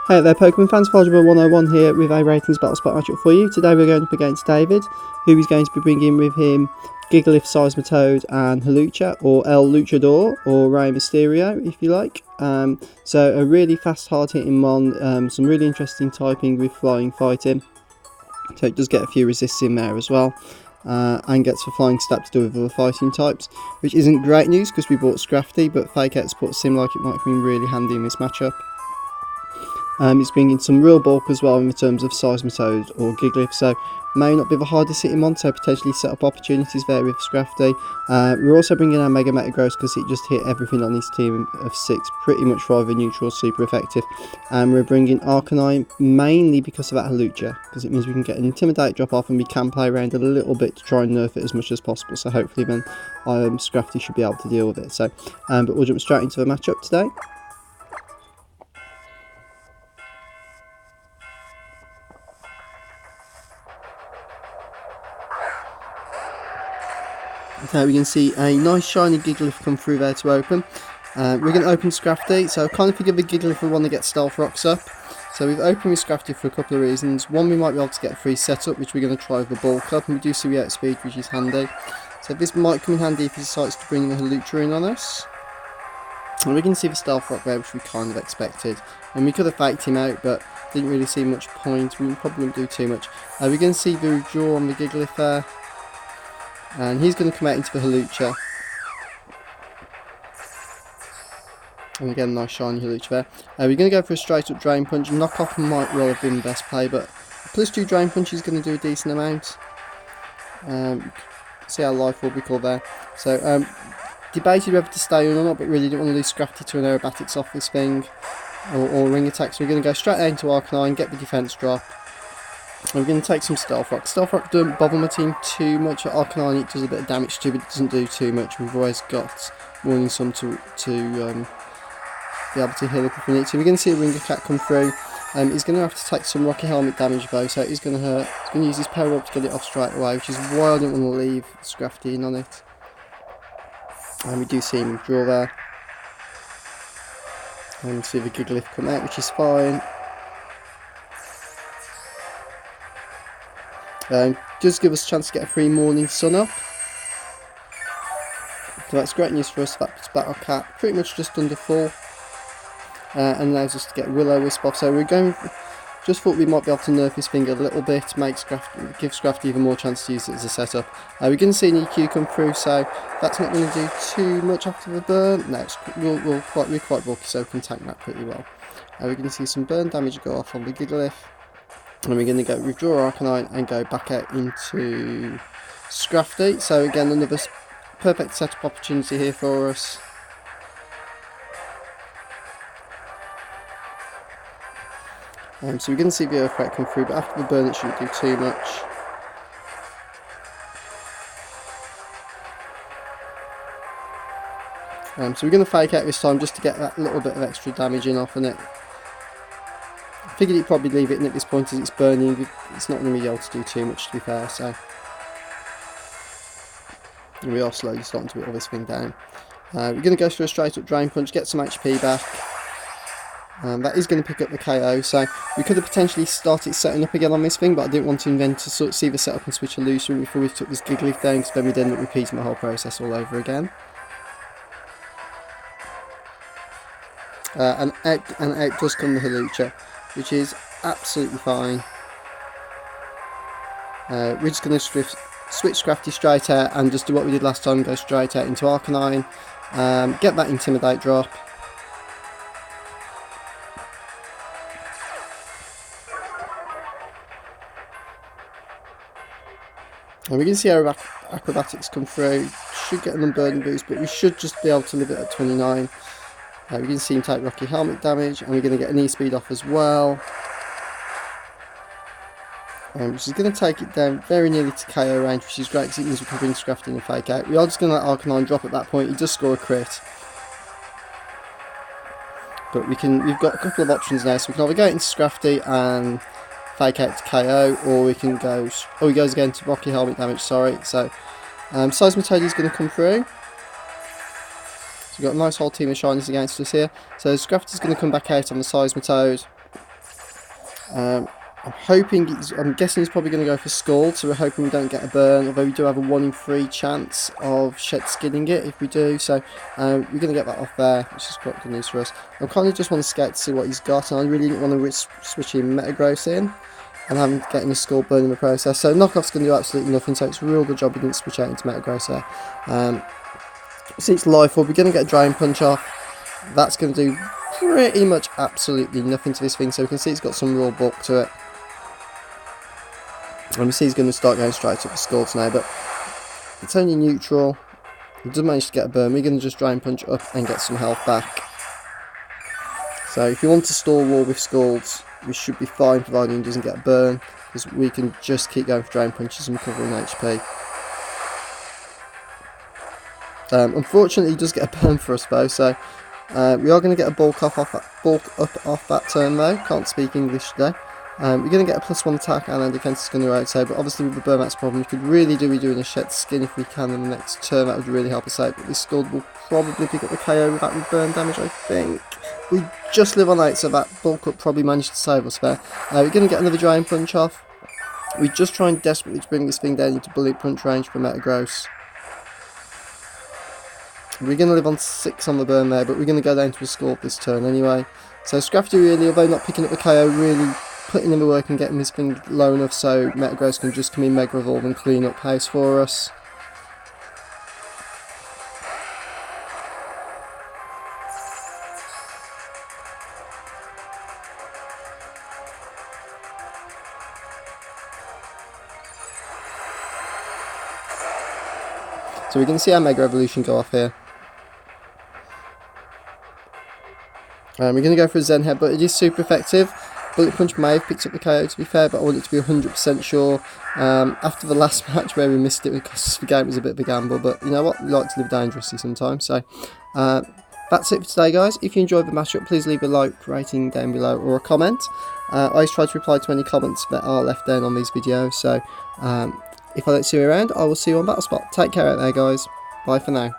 Hey there Pokemon fans, Follower 101 here with a ratings battle spot matchup for you. Today we're going up against David, who is going to be bringing with him Gigalith, Seismitoad and Hawlucha, or El Luchador, or Rey Mysterio if you like. So a really fast, hard hitting mon, some really interesting typing with flying fighting. So it does get a few resists in there as well. And gets a flying stab to do with other fighting types, which isn't great news because we bought Scrafty, but Fake Out Support seemed like it might come in really handy in this matchup. It's bringing some real bulk as well in terms of Seismitoad or Gigalith, so may not be the hardest hitting one, so potentially set up opportunities there with Scrafty. We're also bringing our Mega Metagross because it just hit everything on his team of 6, pretty much for either neutral or super effective. And we're bringing Arcanine mainly because of that Hawlucha, because it means we can get an Intimidate drop off and we can play around a little bit to try and nerf it as much as possible, so hopefully then Scrafty should be able to deal with it. So, but we'll jump straight into the matchup today. So we can see a nice shiny Gigalith come through there to open. We're going to open Scrafty, so I kind of figure the Gigalith will want to get Stealth Rocks up. So we've opened with Scrafty for a couple of reasons. One, we might be able to get a free setup, which we're going to try with the Bulk Up, and we do see we outspeed, which is handy. So this might come in handy if he decides to bring the Hawlucha in on us. And we can see the Stealth Rock there, which we kind of expected. And we could have faked him out, but didn't really see much point. We probably wouldn't do too much. We're going to see the Withdraw on the Gigalith there. And he's going to come out into the Hawlucha. And again, nice shiny Hawlucha there. We're going to go for a straight up Drain Punch. Knockoff might well have been the best play, but +2 Drain Punch is going to do a decent amount. See how life will be called there. So, debated whether to stay or not, but really didn't want to lose Scrafty to an Aerobatics off this thing. Or Ring Attack. So we're going to go straight out into Arcanine, get the defense drop. And we're going to take some Stealth Rock. Stealth Rock doesn't bother my team too much. At Arcanine it does a bit of damage too, but it doesn't do too much. We've always got Warning Sun to be able to heal up if we need to. We're going to see a Ring Attack come through. He's going to have to take some Rocky Helmet damage though, so he's going to hurt. He's going to use his Power Up to get it off straight away, which is why I didn't want to leave Scrafty in on it. And we do see him withdraw there. And see the Gigalith come out, which is fine. Does give us a chance to get a free Morning Sun up. So that's great news for us. That's Battle Cat pretty much just under full. And allows us to get Will-O-Wisp off. So we're going, just thought we might be able to nerf his finger a little bit, give Scrafty even more chance to use it as a setup. We're going to see an EQ come through, so that's not going to do too much after the burn. No, we're quite bulky, so we can tank that pretty well. We're going to see some burn damage go off on the Gigalith. And we're going to go withdraw Arcanine and go back out into Scrafty. So again, another perfect setup opportunity here for us. So we're going to see the Earthquake come through, but after the burn it shouldn't do too much. So we're going to Fake Out this time just to get that little bit of extra damage in off on it. Figured he'd probably leave it in at this point as it's burning. It's not going to be able to do too much, to be fair, so we are slowly starting to whittle this thing down. We're going to go for a straight up Drain Punch, get some HP back. That is going to pick up the KO, so we could have potentially started setting up again on this thing, but I didn't want to invent to sort of see the setup and switch a loose before we took this Gigalith down, because then we'd end up repeating the whole process all over again. And out does come the Hawlucha, which is absolutely fine. We're just going to switch Scrafty straight out and just do what we did last time, go straight out into Arcanine, get that Intimidate drop. And we can see our Acrobatics come through, should get an Unburden boost, but we should just be able to live it at 29. We can see him take Rocky Helmet damage, and we're going to get an E-Speed off as well. Which is going to take it down very nearly to KO range, which is great because it means we can bring Scrafty in and Fake Out. We are just going to let Arcanine drop at that point. He does score a crit. But we've got a couple of options now, so we can either go into Scrafty and Fake Out to KO, or we can go, he goes again to Rocky Helmet damage, sorry. So Seismitoad is going to come through. So we've got a nice whole team of shinies against us here. So Scrafty's going to come back out on the Seismitoad. I'm hoping, I'm guessing he's probably going to go for Scald, so we're hoping we don't get a burn, although we do have a 1 in 3 chance of Shed skinning it if we do, so we're going to get that off there, which is quite good news for us. I kind of just want to scout to see what he's got, and I really didn't want to risk switching Metagross in and having getting a Scald burn in the process, so Knockoff's going to do absolutely nothing, so it's a real good job we didn't switch out into Metagross there. See, it's Life Orb, we're going to get a Drain Punch off. That's going to do pretty much absolutely nothing to this thing, so we can see it's got some real bulk to it. And we see he's going to start going straight up for Scalds now, but it's only neutral. He does manage to get a burn. We're going to just Drain Punch up and get some health back. So if you want to stall wall with Scalds, we should be fine providing he doesn't get a burn, because we can just keep going for Drain Punches and recovering HP. Unfortunately, he does get a burn for us though, so we are going to get a bulk up off that turn though. Can't speak English today. We're going to get a +1 attack and our defense is going to rotate, but obviously with the Burmax problem, we could really do with doing a Shed Skin if we can in the next turn. That would really help us out, but this Scald will probably pick up the KO with that with burn damage, I think. We just live on 8, so that bulk up probably managed to save us there. We're going to get another Drain Punch off. We're just trying desperately to bring this thing down into Bullet Punch range for Metagross. We're going to live on 6 on the burn there, but we're going to go down to a Scald this turn anyway. So Scrafty really, although not picking up the KO, really putting in the work and getting this thing low enough so Metagross can just come in, Mega Evolve and clean up house for us. So we can see our Mega Evolution go off here. We're going to go for a Zen Head, but it is super effective. Bullet Punch may have picked up the KO to be fair, but I want it to be 100% sure. After the last match where we missed it because the game was a bit of a gamble, but you know what, we like to live dangerously sometimes. So that's it for today guys. If you enjoyed the matchup, please leave a like, rating down below or a comment. I always try to reply to any comments that are left down on these videos, so if I don't see you around, I will see you on Battle Spot. Take care out there guys, bye for now.